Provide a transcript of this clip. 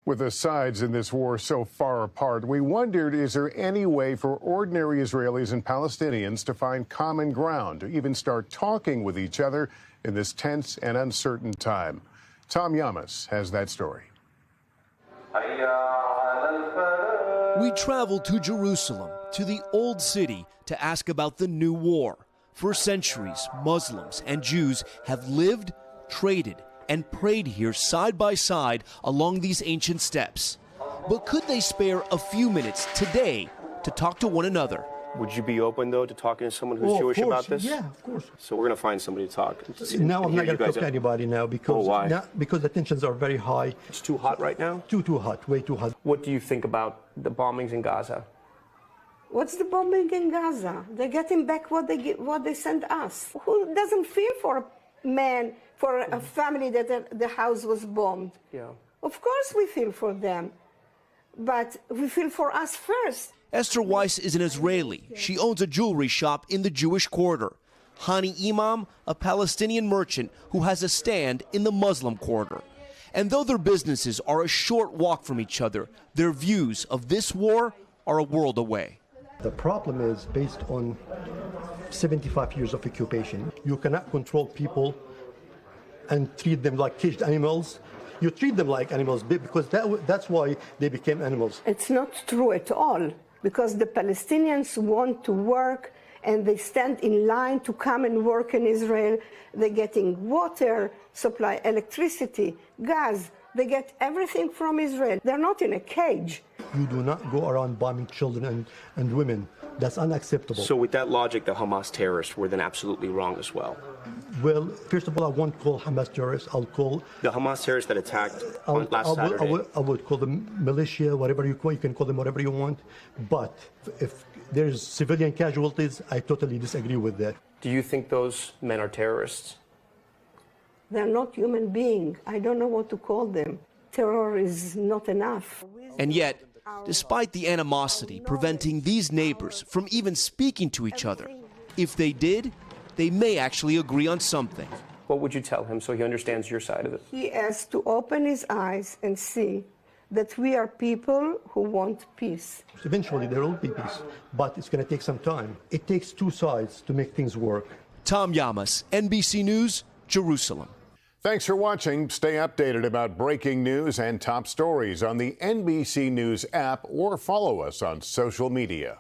With the sides in this war so far apart, we wondered, is there any way for ordinary Israelis and Palestinians to find common ground, to even start talking with each other in this tense and uncertain time? Tom Llamas has that story. We traveled to Jerusalem, to the old city, to ask about the new war. For centuries, Muslims and Jews have lived, traded, and prayed here side by side along these ancient steps. But could they spare a few minutes today to talk to one another? Would you be open, though, to talking to someone who's Jewish about this? Yeah, of course. So we're going to find somebody to talk. No, I'm not going to talk to anybody now because, why? Because the tensions are very high. It's too hot right now? Too hot, way too hot. What do you think about the bombings in Gaza? What's the bombing in Gaza? They're getting back what they sent us. Who doesn't feel for a man, for a family that the house was bombed? Yeah. Of course we feel for them, but we feel for us first. Esther Weiss is an Israeli. She owns a jewelry shop in the Jewish quarter. Hani Imam, a Palestinian merchant who has a stand in the Muslim quarter. And though their businesses are a short walk from each other, their views of this war are a world away. The problem is based on 75 years of occupation. You cannot control people and treat them like caged animals. You treat them like animals because that's why they became animals. It's not true at all, because the Palestinians want to work and they stand in line to come and work in Israel. They're getting water supply, electricity, gas. They get everything from Israel. They're not in a cage. You do not go around bombing children and women. That's unacceptable. So with that logic, the Hamas terrorists were then absolutely wrong as well? Well, first of all, I won't call Hamas terrorists. I'll call... The Hamas terrorists that attacked last Saturday. I would call them militia, whatever you call. You can call them whatever you want. But if there's civilian casualties, I totally disagree with that. Do you think those men are terrorists? They're not human beings. I don't know what to call them. Terror is not enough. And yet, despite the animosity preventing these neighbors from even speaking to each other, if they did, they may actually agree on something. What would you tell him so he understands your side of it? He has to open his eyes and see that we are people who want peace. Eventually there will be peace, but it's going to take some time. It takes two sides to make things work. Tom Llamas, NBC News, Jerusalem. Thanks for watching. Stay updated about breaking news and top stories on the NBC News app or follow us on social media.